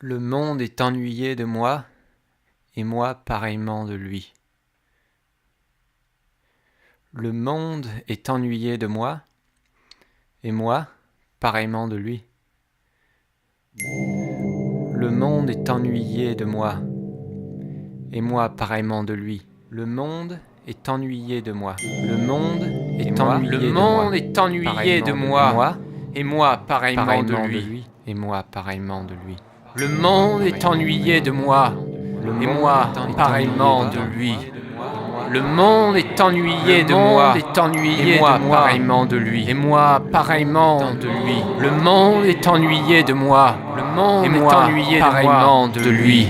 Le monde est ennuyé de moi, et moi pareillement de lui. Le monde est ennuyé de moi, et moi pareillement de lui. Le monde est ennuyé de moi, et moi pareillement de lui. Le monde est ennuyé de moi. Le monde est ennuyé de moi. Le monde est ennuyé de moi, et moi pareillement de lui. Et moi pareillement de lui. Le monde est ennuyé de moi, et moi pareillement de lui. Le monde est ennuyé de moi, et moi pareillement de lui. Et moi pareillement de lui. Le monde est ennuyé de moi, et moi pareillement de lui.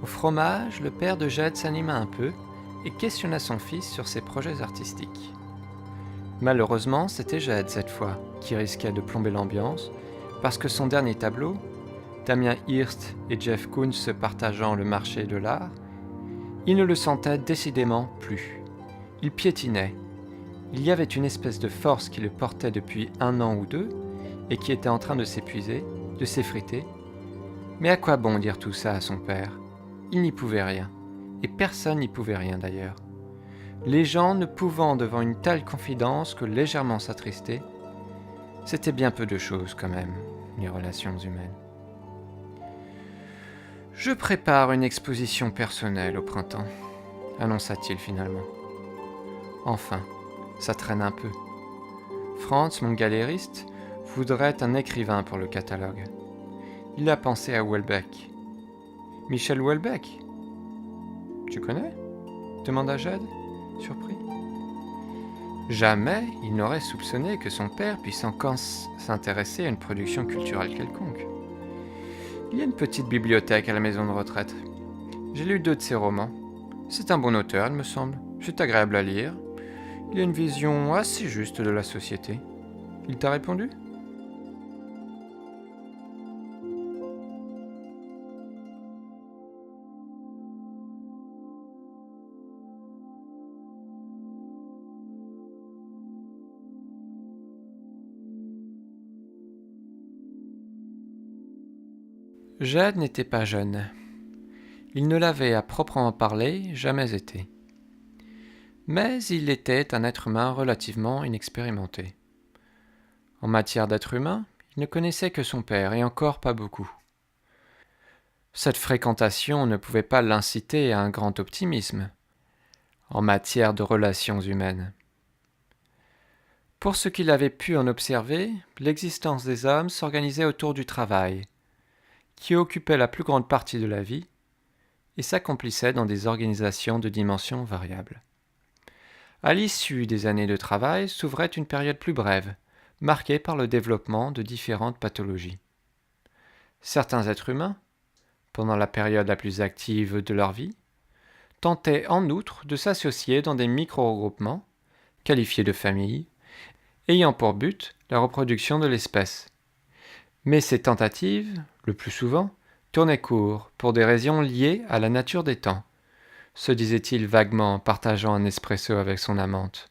Au fromage, le père de Jade s'anima un peu et questionna son fils sur ses projets artistiques. Malheureusement, c'était Jade cette fois qui risquait de plomber l'ambiance parce que son dernier tableau, Damien Hirst et Jeff Koons se partageant le marché de l'art, il ne le sentait décidément plus. Il piétinait. Il y avait une espèce de force qui le portait depuis 1 an ou 2 et qui était en train de s'épuiser, de s'effriter. Mais à quoi bon dire tout ça à son père ? Il n'y pouvait rien, et personne n'y pouvait rien d'ailleurs. Les gens ne pouvant devant une telle confidence que légèrement s'attrister, c'était bien peu de choses quand même, les relations humaines. « Je prépare une exposition personnelle au printemps », annonça-t-il finalement. Enfin, ça traîne un peu. Franz, mon galériste, voudrait un écrivain pour le catalogue. Il a pensé à Houellebecq. Michel Houellebecq ? Tu connais ? Demanda Jade, surpris. Jamais il n'aurait soupçonné que son père puisse encore s'intéresser à une production culturelle quelconque. Il y a une petite bibliothèque à la maison de retraite. J'ai lu 2 de ses romans. C'est un bon auteur, il me semble. C'est agréable à lire. Il a une vision assez juste de la société. Il t'a répondu ? Jade n'était pas jeune. Il ne l'avait à proprement parler jamais été. Mais il était un être humain relativement inexpérimenté. En matière d'être humain, il ne connaissait que son père, et encore pas beaucoup. Cette fréquentation ne pouvait pas l'inciter à un grand optimisme en matière de relations humaines. Pour ce qu'il avait pu en observer, l'existence des hommes s'organisait autour du travail, qui occupait la plus grande partie de la vie, et s'accomplissait dans des organisations de dimensions variables. À l'issue des années de travail s'ouvrait une période plus brève, marquée par le développement de différentes pathologies. Certains êtres humains, pendant la période la plus active de leur vie, tentaient en outre de s'associer dans des micro-regroupements, qualifiés de familles, ayant pour but la reproduction de l'espèce. Mais ces tentatives, le plus souvent, tournaient court pour des raisons liées à la nature des temps, se disait-il vaguement en partageant un espresso avec son amante.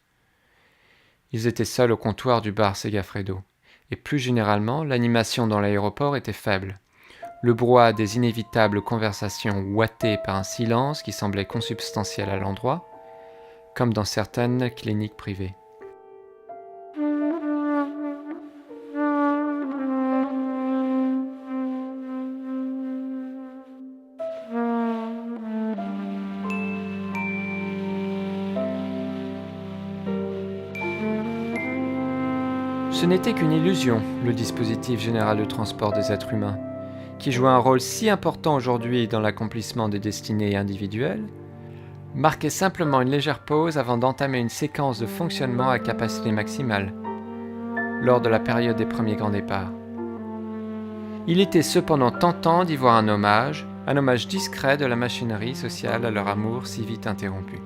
Ils étaient seuls au comptoir du bar Segafredo, et plus généralement, l'animation dans l'aéroport était faible. Le brouhaha des inévitables conversations ouatées par un silence qui semblait consubstantiel à l'endroit, comme dans certaines cliniques privées. Ce n'était qu'une illusion, le dispositif général de transport des êtres humains, qui joue un rôle si important aujourd'hui dans l'accomplissement des destinées individuelles, marquait simplement une légère pause avant d'entamer une séquence de fonctionnement à capacité maximale, lors de la période des premiers grands départs. Il était cependant tentant d'y voir un hommage discret de la machinerie sociale à leur amour si vite interrompu.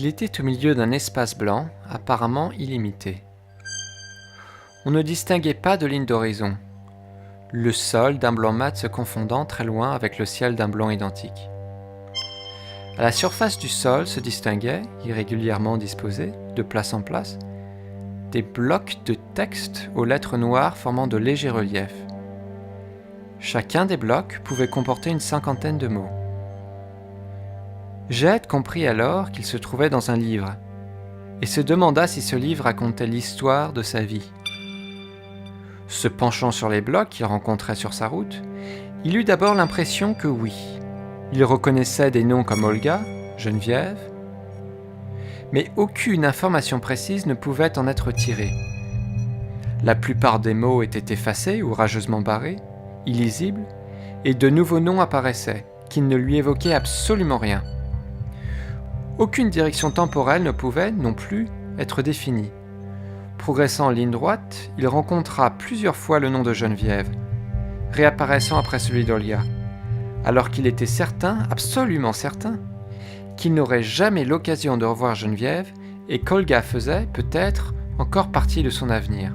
Il était au milieu d'un espace blanc, apparemment illimité. On ne distinguait pas de ligne d'horizon, le sol d'un blanc mat se confondant très loin avec le ciel d'un blanc identique. À la surface du sol se distinguaient, irrégulièrement disposés, de place en place, des blocs de texte aux lettres noires formant de légers reliefs. Chacun des blocs pouvait comporter une 50aine de mots. Jed comprit alors qu'il se trouvait dans un livre, et se demanda si ce livre racontait l'histoire de sa vie. Se penchant sur les blocs qu'il rencontrait sur sa route, il eut d'abord l'impression que oui. Il reconnaissait des noms comme Olga, Geneviève, mais aucune information précise ne pouvait en être tirée. La plupart des mots étaient effacés ou rageusement barrés, illisibles, et de nouveaux noms apparaissaient, qui ne lui évoquaient absolument rien. Aucune direction temporelle ne pouvait, non plus, être définie. Progressant en ligne droite, il rencontra plusieurs fois le nom de Geneviève, réapparaissant après celui d'Olga, alors qu'il était certain, absolument certain, qu'il n'aurait jamais l'occasion de revoir Geneviève et qu'Olga faisait, peut-être, encore partie de son avenir.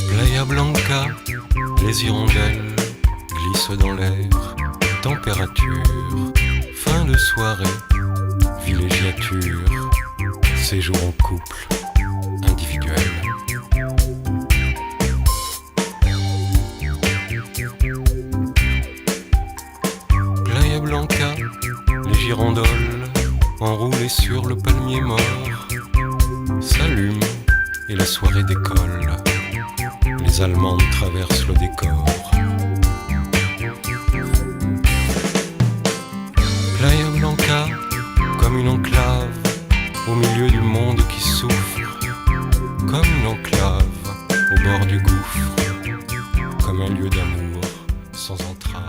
Playa Blanca, les hirondelles glissent dans l'air. Température, fin de soirée, villégiature, séjour en couple, individuel. Playa Blanca, les girandoles enroulées sur le palmier mort s'allument et la soirée décolle. Les Allemandes traversent le décor. Playa Blanca, comme une enclave au milieu du monde qui souffre, comme une enclave au bord du gouffre, comme un lieu d'amour sans entrave.